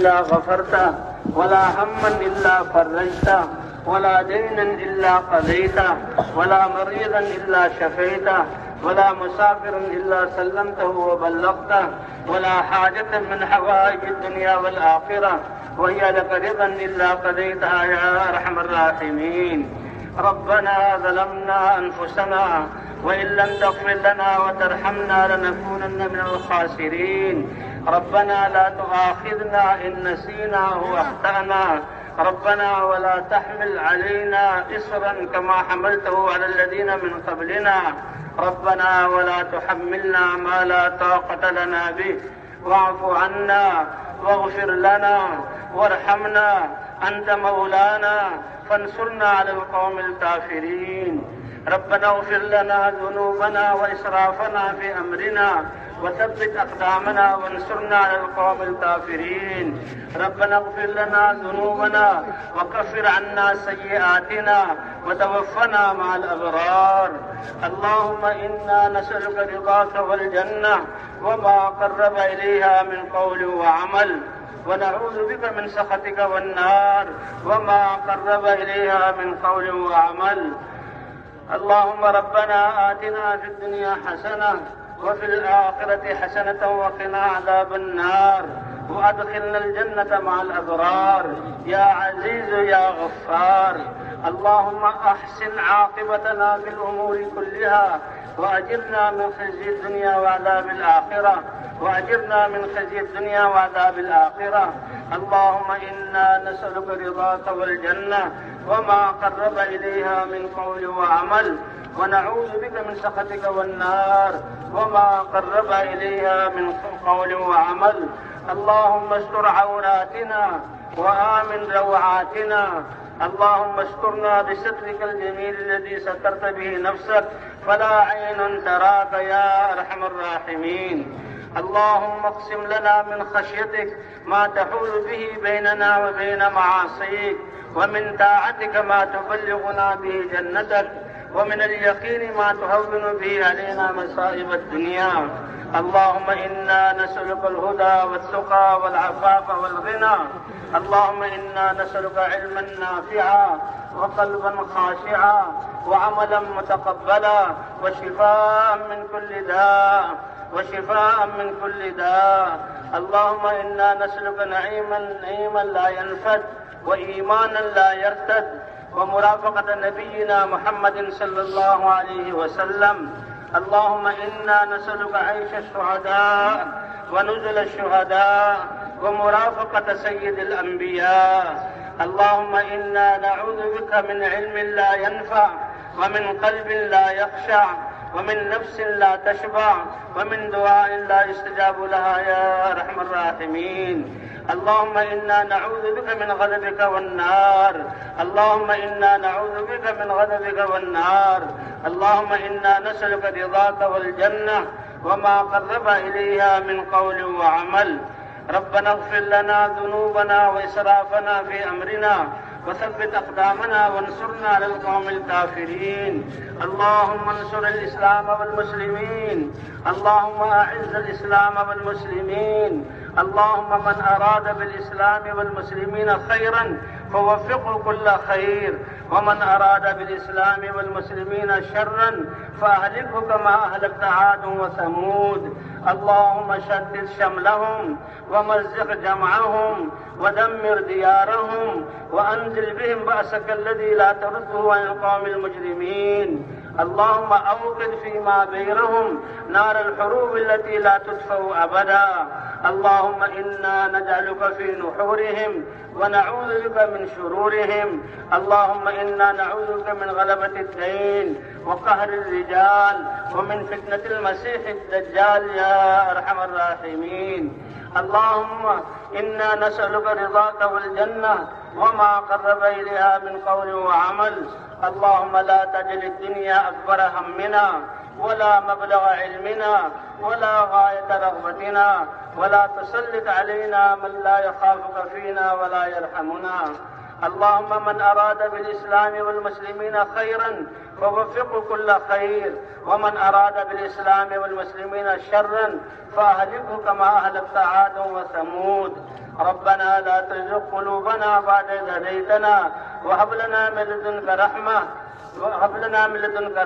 إلا غفرته، ولا هما إلا فرجته، ولا دينا إلا قضيته، ولا مريضا إلا شفيته، ولا مسافر إلا سلمته وبلغته، ولا حاجة من حوائج الدنيا والآخرة وهي لك رضا إلا قضيتها يا أرحم الراحمين. ربنا ظلمنا أنفسنا وإن لم تغفر لنا وترحمنا لنكونن من الخاسرين. ربنا لا تؤاخذنا إن نسينا وأخطأنا. ربنا ولا تحمل علينا إصرا كما حملته على الذين من قبلنا. ربنا ولا تحملنا ما لا طاقة لنا به. واعف عنا واغفر لنا وارحمنا، أنت مولانا فانصرنا على القوم الكافرين. ربنا اغفر لنا ذنوبنا وإسرافنا في أمرنا وثبت أقدامنا وانصرنا على القوم الكافرين. ربنا اغفر لنا ذنوبنا وكفر عنا سيئاتنا وتوفنا مع الأبرار. اللهم إنا نسألك رضاك والجنة وما قرب إليها من قول وعمل، ونعوذ بك من سخطك والنار وما قرب إليها من قول وعمل. اللهم ربنا آتنا في الدنيا حسنة وفي الآخرة حسنة وقنا عذاب النار، وأدخلنا الجنة مع الأبرار يا عزيز يا غفار. اللهم أحسن عاقبتنا في الأمور كلها وأجرنا من خزي الدنيا وعذاب الآخرة، وأجرنا من خزي الدنيا وعذاب الآخرة. اللهم إنا نسألك رضاك والجنة وما قرب إليها من قول وعمل، ونعوذ بك من سخطك والنار وما قرب إليها من قول وعمل. اللهم استر عوراتنا وآمن روعاتنا. اللهم استرنا بسترك الجميل الذي سترت به نفسك فلا عين تراك يا أرحم الراحمين. اللهم اقسم لنا من خشيتك ما تحول به بيننا وبين معاصيك، ومن طاعتك ما تبلغنا به جنتك، ومن اليقين ما تهون به علينا مصائب الدنيا. اللهم إنا نسألك الهدى والتقى والعفاف والغنى. اللهم إنا نسألك علما نافعا وقلبا خاشعا وعملا متقبلا وشفاء من كل داء من كل داء. اللهم إنا نسألك نعيما لا ينفد وإيمانا لا يرتد ومرافقة نبينا محمد صلى الله عليه وسلم. اللهم إنا نسألك عيش الشهداء ونزل الشهداء ومرافقة سيد الأنبياء. اللهم إنا نعوذ بك من علم لا ينفع ومن قلب لا يخشع ومن نفس لا تشبع ومن دعاء لا يستجاب لها يا أرحم الراحمين. اللهم إنا نعوذ بك من غضبك والنار. اللهم إنا نعوذ بك من غضبك والنار. اللهم إنا نسألك رضاك والجنة وما قرب إليها من قول وعمل. ربنا اغفر لنا ذنوبنا وإسرافنا في أمرنا وثبت أقدامنا وانصرنا على القوم الكافرين. اللهم انصر الإسلام والمسلمين. اللهم أعز الإسلام والمسلمين. اللهم من أراد بالإسلام والمسلمين خيرا فوفقه كل خير، ومن أراد بالإسلام والمسلمين شرا فأهلكه كما أهلكت عاد وثمود. اللهم شتت شملهم ومزق جمعهم ودمر ديارهم وأنزل بهم بأسك الذي لا ترده عن القوم المجرمين. اللهم أوقد فيما بينهم نار الحروب التي لا تطفأ أبدا. اللهم إنا نجعلك في نحورهم ونعوذ بك من شرورهم. اللهم إنا نعوذ بك من غلبة الدين وقهر الرجال ومن فتنة المسيح الدجال يا أرحم الراحمين. اللهم إنا نسألك رضاك والجنة وما قرب إليها من قول وعمل. اللهم لا تجعل الدنيا أكبر همنا ولا مبلغ علمنا ولا غاية رغبتنا، ولا تسلط علينا من لا يخافك فينا ولا يرحمنا. اللهم من أراد بالإسلام والمسلمين خيرا فوفقه كل خير، ومن أراد بالإسلام والمسلمين شرا فأهلكه كما أهلكت عاد وثمود. ربنا لا تزغ قلوبنا بعد إذ هديتنا وهب لنا من لدنك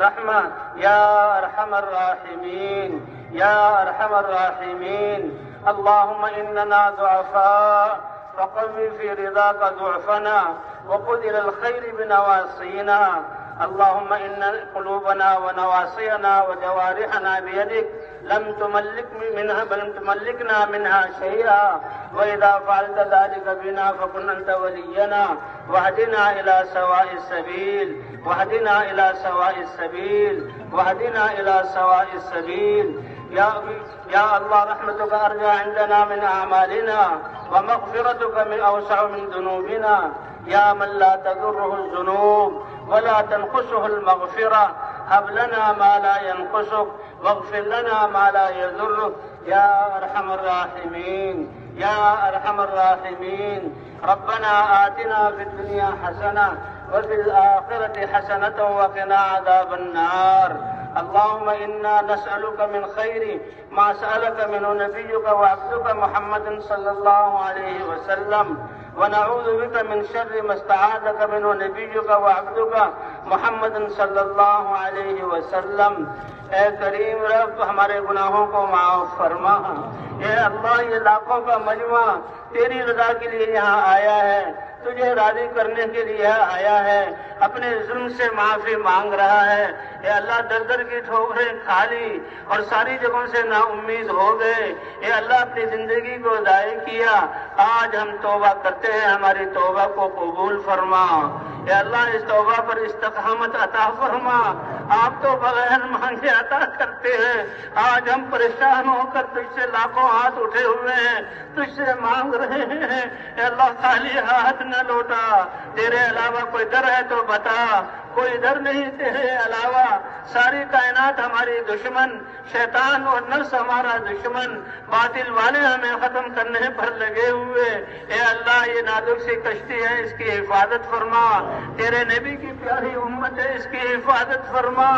رحمة يا أرحم الراحمين يا أرحم الراحمين. اللهم إننا ضعفاء فقوي في رضاك ضعفنا وخذ إلى الخير بنواصينا. اللهم إن قلوبنا ونواصينا وجوارحنا بيدك لم تملكنا منها شيئا، وإذا فعلت ذلك بنا فكن أنت ولينا، واهدنا إلى سواء السبيل واهدنا إلى سواء السبيل واهدنا إلى سواء السبيل. يا الله رحمتك أرجى عندنا من أعمالنا ومغفرتك من أوسع من ذنوبنا. يا من لا تضره الذنوب ولا تنقصه المغفرة، هب لنا ما لا ينقصك واغفر لنا ما لا يضرك يا أرحم الراحمين يا أرحم الراحمين. ربنا آتنا في الدنيا حسنة وفي الآخرة حسنة وقنا عذاب النار. اللهم إنا نسألك من خير ما سألك منه نبيك وعبدك محمد صلى الله عليه وسلم، ونعوذ بك من شر ما استعاذك منه نبيك وعبدك محمد صلی اللہ علیہ وسلم۔ اے کریم رب ہمارے گناہوں کو معاف فرما۔ اے اللہ یہ لاکھوں کا مجمع تیری رضا کے لیے یہاں آیا ہے، تجھے راضی کرنے کے لیے آیا ہے، اپنے ظلم سے معافی مانگ رہا ہے۔ اے اللہ در در کی ٹھوکریں کھا لی اور ساری جگہوں سے نا امید ہو گئے۔ اے اللہ اپنی زندگی کو ضائع کیا، آج ہم توبہ کرتے ہیں، ہماری توبہ کو قبول فرما۔ اے اللہ اس توبہ پر استقامت عطا فرما۔ آپ تو بغیر مانگے عطا کرتے ہیں، آج ہم پریشان ہو کر تجھ سے لاکھوں ہاتھ اٹھے ہوئے ہیں، تجھ سے مانگ رہے ہیں۔ اے اللہ خالی ہاتھ نہ لوٹا، تیرے علاوہ کوئی در ہے تو بتا، کوئی در نہیں تیرے علاوہ۔ ساری کائنات ہماری دشمن، شیطان اور نفس ہمارا دشمن، باطل والے ہمیں ختم کرنے پر لگے ہوئے۔ اے اللہ یہ نازک سی کشتی ہے، اس کی حفاظت فرما۔ تیرے نبی کی پیاری امت ہے، اس کی حفاظت فرما۔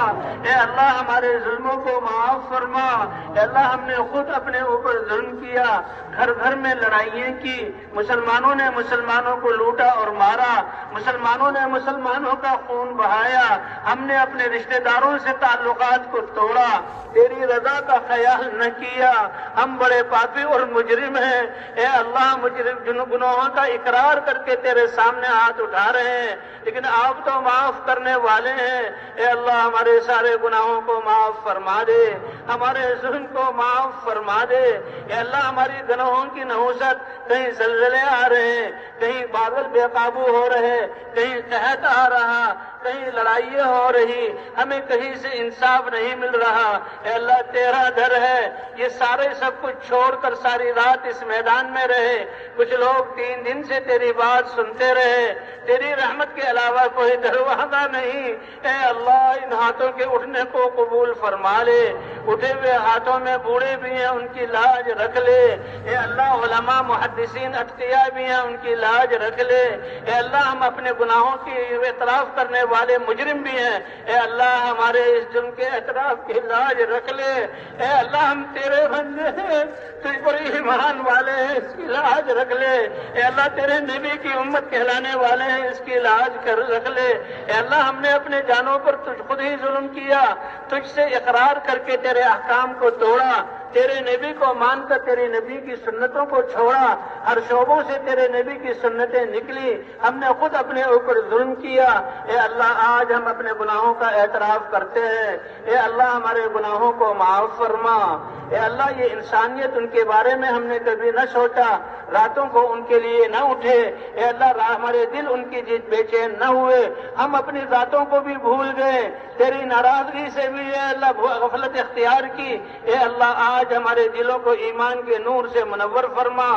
اے اللہ ہمارے ظلموں کو معاف فرما۔ اے اللہ ہم نے خود اپنے اوپر ظلم کیا، گھر گھر میں لڑائیاں کی، مسلمانوں نے مسلمانوں کو لوٹا اور مارا، مسلمانوں نے مسلمانوں کا خون بہایا، ہم نے اپنے رشتہ داروں سے تعلقات کو توڑا، تیری رضا کا خیال نہ کیا۔ ہم بڑے پاپی اور مجرم ہیں۔ اے اللہ مجرم گناہوں کا اقرار کر کے تیرے سامنے ہاتھ اٹھا رہے ہیں، لیکن آپ تو معاف کرنے والے ہیں۔ اے اللہ ہمارے سارے گناہوں کو معاف فرما دے، ہمارے ظلم کو معاف فرما دے۔ اے اللہ ہماری گناہوں کی نحوست، کہیں زلزلے آ رہے ہیں، کہیں بادل بے قابو ہو رہے، کہیں قحط آ رہا، کہیں لڑائیاں ہو رہی، ہمیں کہیں سے انصاف نہیں مل رہا۔ اے اللہ تیرا در ہے، یہ سارے سب کچھ چھوڑ کر ساری رات اس میدان میں رہے، کچھ لوگ 3 دن سے تیری بات سنتے رہے، تیری رحمت کے علاوہ کوئی دروازہ نہیں۔ اے اللہ ان ہاتھوں کے اٹھنے کو قبول فرما لے، اٹھے ہوئے ہاتھوں میں بوڑھے بھی ہیں، ان کی لاج رکھ لے۔ اے اللہ علماء محدثین اتقیاء بھی ہیں، ان کی لاج رکھ لے۔ اے اللہ ہم اپنے گناہوں کی اعتراف کرنے والے مجرم بھی ہیں، اے اللہ ہمارے اس جرم کے اعتراف کی لاج رکھ لے۔ اے اللہ ہم تیرے بندے ہیں، تجھ پر ایمان والے ہیں، اس کی لاج رکھ لے۔ اے اللہ تیرے نبی کی امت کہلانے والے ہیں، اس کی لاج کر رکھ لے۔ اے اللہ ہم نے اپنے جانوں پر تجھ خود ہی ظلم کیا، تجھ سے اقرار کر کے تیرے احکام کو توڑا، تیرے نبی کو مان کر تیرے نبی کی سنتوں کو چھوڑا، ہر شعبوں سے تیرے نبی کی سنتیں نکلی، ہم نے خود اپنے اوپر ظلم کیا۔ اے اللہ آج ہم اپنے گناہوں کا اعتراف کرتے ہیں، اے اللہ ہمارے گناہوں کو معاف فرما۔ اے اللہ یہ انسانیت ان کے بارے میں ہم نے کبھی نہ سوچا، راتوں کو ان کے لیے نہ اٹھے، اے اللہ ہمارے دل ان کی جیت بے چین نہ ہوئے، ہم اپنی ذاتوں کو بھی بھول گئے، تیری ناراضگی سے بھی اے اللہ غفلت اختیار کی۔ اے اللہ آج ہمارے دلوں کو ایمان کے نور سے منور فرما،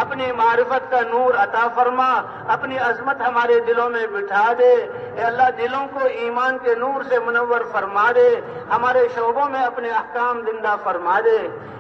اپنی معرفت کا نور عطا فرما، اپنی عظمت ہمارے دلوں میں بٹھا دے. اے اللہ دلوں کو ایمان کے نور سے منور فرما دے. ہمارے شعبوں میں اپنے احکام زندہ فرما دے.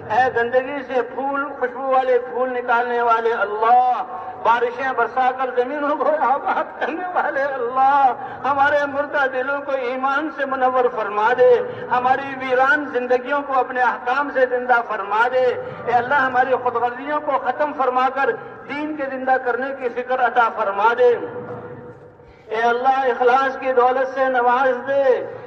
اے گندگی سے پھول خوشبو والے پھول نکالنے والے اللہ، بارشیں برسا کر زمینوں کو آباد کرنے والے اللہ، ہمارے مردہ دلوں کو ایمان سے منور فرما دے. ہماری ویران زندگیوں کو اپنے احکام سے زندہ فرما دے. اے اللہ ہماری خودغرضیوں کو ختم فرما کر دین کے زندہ کرنے کی فکر عطا فرما دے. اے اللہ اخلاص کی دولت سے نواز دے.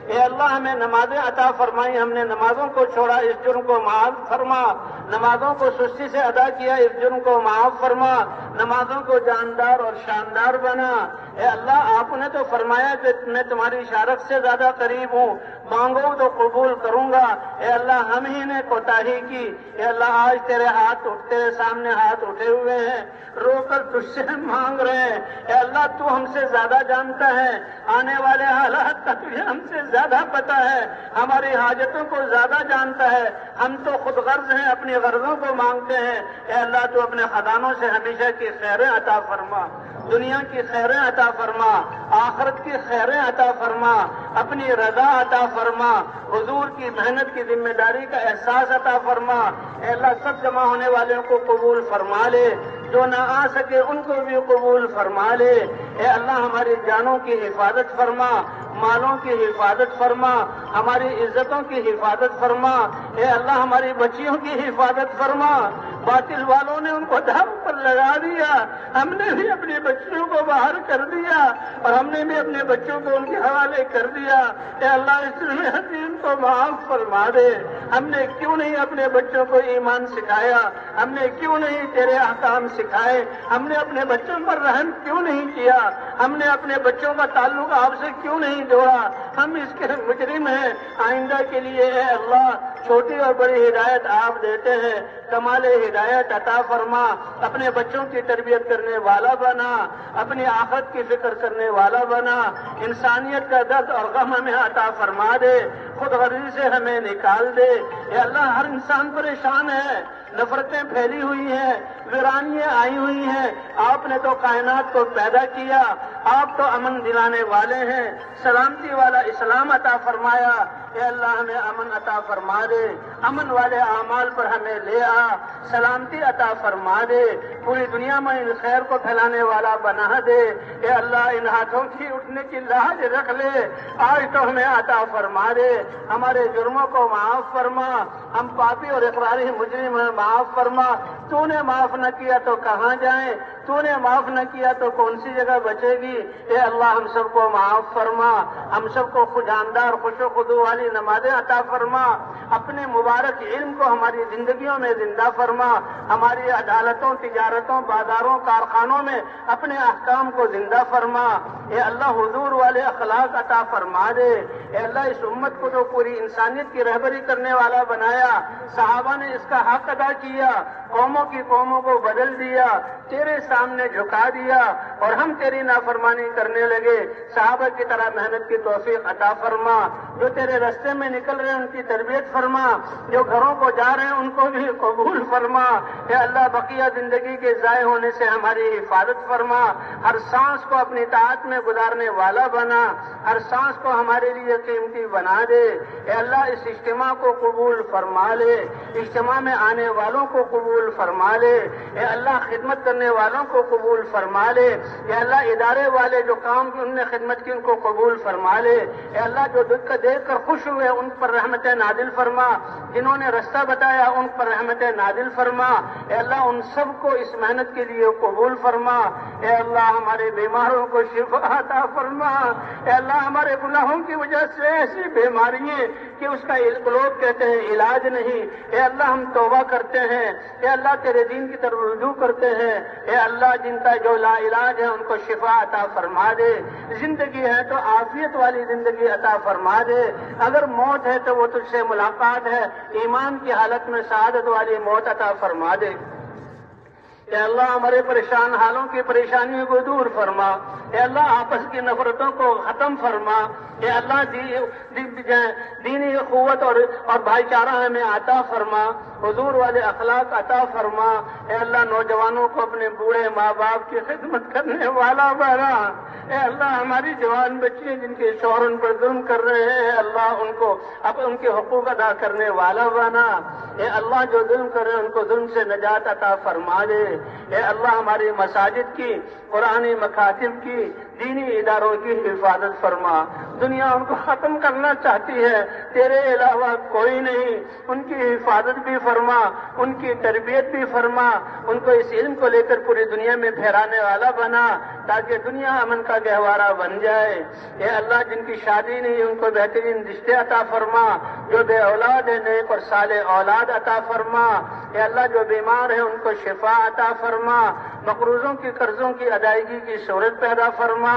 اے اللہ ہمیں نمازیں عطا فرمائی، ہم نے نمازوں کو چھوڑا، اس جرم کو معاف فرما. نمازوں کو سستی سے ادا کیا، اس جرم کو معاف فرما. نمازوں کو جاندار اور شاندار بنا. اے اللہ آپ نے تو فرمایا کہ میں تمہاری شارت سے زیادہ قریب ہوں، مانگو تو قبول کروں گا. اے اللہ ہم ہی نے کوتاہی کی. اے اللہ آج تیرے سامنے ہاتھ اٹھے ہوئے ہیں، رو کر تجھ سے مانگ رہے ہیں. اے اللہ تو ہم سے زیادہ جانتا ہے، آنے والے حالات کا تجھے ہم سے زیادہ پتا ہے، ہماری حاجتوں کو زیادہ جانتا ہے. ہم تو خود غرض ہیں، اپنی غرضوں کو مانگتے ہیں. اے اللہ تو اپنے خزانوں سے ہمیشہ کی خیریں عطا فرما، دنیا کی خیریں عطا فرما، آخرت کی خیریں عطا فرما، اپنی رضا عطا فرما، حضور کی محنت کی ذمہ داری کا احساس عطا فرما. اے اللہ سب جمع ہونے والوں کو قبول فرما لے، جو نہ آ سکے ان کو بھی قبول فرما لے. اے اللہ ہماری جانوں کی حفاظت فرما، مالوں کی حفاظت فرما، ہماری عزتوں کی حفاظت فرما. اے اللہ ہماری بچیوں کی حفاظت فرما. باطل والوں نے ان کو دھر پر لگا دیا، ہم نے بھی اپنی بچیوں کو باہر کر دیا اور ہم نے بھی اپنے بچوں کو ان کے حوالے کر دیا. اے اللہ اس میں حسین کو معاف فرما دے. ہم نے کیوں نہیں اپنے بچوں کو ایمان سکھایا؟ ہم نے کیوں نہیں تیرے احکام سکھائے؟ ہم نے اپنے بچوں پر رحم کیوں نہیں کیا؟ ہم نے اپنے بچوں کا تعلق آپ سے کیوں نہیں جوڑا؟ ہم اس کے مجرم ہیں. آئندہ کے لیے اے اللہ چھوٹی اور بڑی ہدایت آپ دیتے ہیں، کمال ہدایت عطا فرما. اپنے بچوں کی تربیت کرنے والا بنا، اپنی آخرت کی فکر کرنے والا بنا. انسانیت کا درد اور غم ہمیں عطا فرما دے، خود غرضی سے ہمیں نکال دے. اے اللہ ہر انسان پریشان ہے، نفرتیں پھیلی ہوئی ہیں، ویرانیاں آئی ہوئی ہیں. آپ نے تو کائنات کو پیدا کیا، آپ تو امن دلانے والے ہیں، سلامتی والا اسلام عطا فرمایا. اے اللہ ہمیں امن عطا فرما دے، امن والے اعمال پر ہمیں لے آ، سلامتی عطا فرما دے، پوری دنیا میں ان خیر کو پھیلانے والا بنا دے. اے اللہ ان ہاتھوں کی اٹھنے کی لاج رکھ لے، آج تو ہمیں عطا فرما دے. ہمارے جرموں کو معاف فرما، ہم پاپی اور اقراری مجرم ہیں، معاف فرما. تو نے معاف نہ کیا تو کہاں جائیں؟ تو نے معاف نہ کیا تو کون سی جگہ بچے گی؟ اے اللہ ہم سب کو معاف فرما، ہم سب کو جاندار خوش و خضوع والی نمازیں عطا فرما. اپنے مبارک علم کو ہماری زندگیوں میں زندہ فرما. ہماری عدالتوں، تجارتوں، بازاروں، کارخانوں میں اپنے احکام کو زندہ فرما. اے اللہ حضور والے اخلاق عطا فرما دے. اے اللہ اس امت کو تو پوری انسانیت کی رہبری کرنے والا بنایا، صحابہ نے اس کا حق ادا کیا، قوموں کی قوموں کو بدل دیا، تیرے سامنے جھکا دیا اور ہم تیری نافرمانی کرنے لگے. صحابہ کی طرح محنت کی توفیق عطا فرما. جو تیرے راستے میں نکل رہے ہیں ان کی تربیت فرما، جو گھروں کو جا رہے ہیں ان کو بھی قبول فرما. اے اللہ بقیہ زندگی کے ضائع ہونے سے ہماری حفاظت فرما. ہر سانس کو اپنی طاعت میں گزارنے والا بنا، ہر سانس کو ہمارے لیے قیمتی بنا دے. اے اللہ اس اجتماع کو قبول فرما لے، اجتماع میں آنے والوں کو قبول فرما لے. اے اللہ خدمت کرنے والوں کو قبول فرما لے. اے اللہ ادارے والے جو کام کی ان نے خدمت کی ان کو قبول فرما لے. اے اللہ جو دکھ کا دیکھ کر خوش ہوئے ان پر رحمت نازل فرما، جنہوں نے رستہ بتایا ان پر رحمت نازل فرما. اے اللہ ان سب کو اس محنت کے لیے قبول فرما. اے اللہ ہمارے بیماروں کو شفا عطا فرما. اے اللہ ہمارے گناہوں کی وجہ سے ایسی بیماریاں کہ اس کا لوگ کہتے ہیں علاج نہیں، اے اللہ ہم توبہ کرتے ہیں. اے اللہ تیرے دین کی طرف رجوع کرتے ہیں. اے اللہ جن کا جو لا علاج ہے ان کو شفا عطا فرما دے. زندگی ہے تو عافیت والی زندگی عطا فرما دے. اگر موت ہے تو وہ تجھ سے ملاقات ہے، ایمان کی حالت میں سعادت والی موت عطا فرما دے. اے اللہ ہمارے پریشان حالوں کی پریشانیوں کو دور فرما، اے اللہ آپس کی نفرتوں کو ختم فرما، اے اللہ دینی قوت اور بھائی چارہ ہمیں عطا فرما، حضور والے اخلاق عطا فرما، اے اللہ نوجوانوں کو اپنے بوڑھے ماں باپ کی خدمت کرنے والا بنا، اے اللہ ہماری جوان بچیاں جن کے شوہر ان پر ظلم کر رہے ہیں، اے اللہ ان کو ان کے حقوق ادا کرنے والا بنا، اے اللہ جو ظلم کر رہے ہیں ان کو ظلم سے نجات عطا فرما دے، اے اللہ ہماری مساجد کی، قرآنی مکاتب کی، دینی اداروں کی حفاظت فرما، دنیا ان کو ختم کرنا چاہتی ہے، تیرے علاوہ کوئی نہیں، ان کی حفاظت بھی فرما، ان کی تربیت بھی فرما، ان کو اس علم کو لے کر پوری دنیا میں پھیرانے والا بنا تاکہ دنیا امن کا گہوارہ بن جائے، اے اللہ جن کی شادی نہیں ان کو بہترین رشتے عطا فرما، جو بے اولاد ہے نیک اور صالح اولاد عطا فرما، اے اللہ جو بیمار ہیں ان کو شفا عطا فرما، مقروضوں کی قرضوں کی ادائیگی کی صورت پیدا فرما،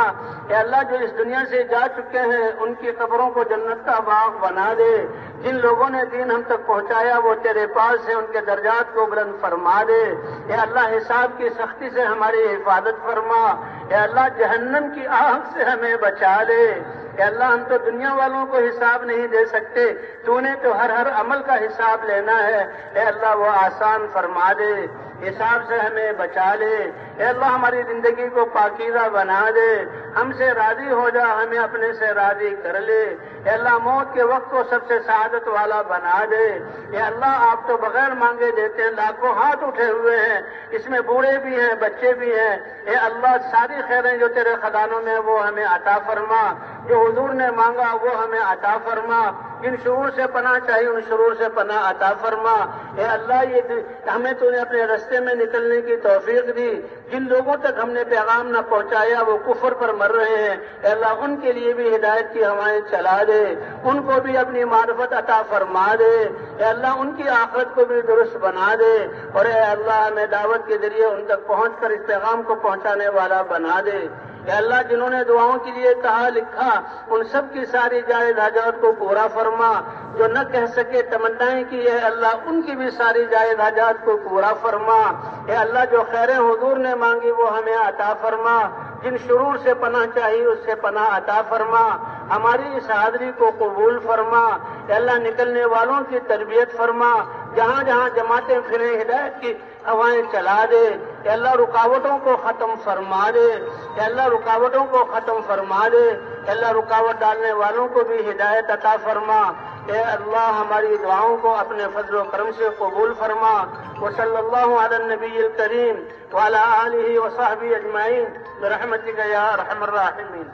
اے اللہ جو اس دنیا سے جا چکے ہیں ان کی قبروں کو جنت کا باغ بنا دے، جن لوگوں نے دین ہم تک پہنچایا وہ تیرے پاس ہیں ان کے درجات کو بلند فرما دے، اے اللہ حساب کی سختی سے ہماری حفاظت فرما، اے اللہ جہنم کی آگ سے ہمیں بچا لے، اے اللہ ہم تو دنیا والوں کو حساب نہیں دے سکتے، تو نے تو ہر عمل کا حساب لینا ہے، اے اللہ وہ آسان فرما دے، حساب سے ہمیں بچا لے، اے اللہ ہماری زندگی کو پاکیزہ بنا دے، ہم سے راضی ہو جا، ہمیں اپنے سے راضی کر لے، اے اللہ موت کے وقت کو سب سے سعادت والا بنا دے، اے اللہ آپ تو بغیر مانگے دیتے ہیں، لاکھوں ہاتھ اٹھے ہوئے ہیں، اس میں بوڑھے بھی ہیں بچے بھی ہیں، اے اللہ ساری خیریں جو تیرے خزانوں میں وہ ہمیں عطا فرما، جو حضور نے مانگا وہ ہمیں عطا فرما، جن شرور سے پناہ چاہیے ان شرور سے پناہ عطا فرما، اے اللہ یہ ہمیں تو نے اپنے راستے میں نکلنے کی توفیق دی، جن لوگوں تک ہم نے پیغام نہ پہنچایا وہ کفر پر مر رہے ہیں، اے اللہ ان کے لیے بھی ہدایت کی ہوائیں چلا دے، ان کو بھی اپنی معرفت عطا فرما دے، اے اللہ ان کی آخرت کو بھی درست بنا دے، اور اے اللہ ہمیں دعوت کے ذریعے ان تک پہنچ کر اس پیغام کو پہنچانے والا بنا دے، اے اللہ جنہوں نے دعاؤں کے لیے کہا لکھا ان سب کی ساری جائز حاجات کو پورا فرما، جو نہ کہہ سکے تمنائیں کی ہے اللہ ان کی بھی ساری جائز حاجات کو پورا فرما، اے اللہ جو خیریں حضور نے مانگی وہ ہمیں عطا فرما، جن شرور سے پناہ چاہیے اس سے پناہ عطا فرما، ہماری اس حاضری کو قبول فرما، اے اللہ نکلنے والوں کی تربیت فرما، جہاں جہاں جماعتیں پھریں ہدایت کی ہوائیں چلا دے، اے اللہ رکاوٹوں کو ختم فرما دے، اے اللہ رکاوٹوں کو ختم فرما دے، اے اللہ رکاوٹ ڈالنے والوں کو بھی ہدایت عطا فرما، اے اللہ ہماری دعاؤں کو اپنے فضل و کرم سے قبول فرما، وصلی اللہ علی النبی الکریم وعلی آلہ وصحبہ اجمعین برحمتک یا ارحم الراحمین۔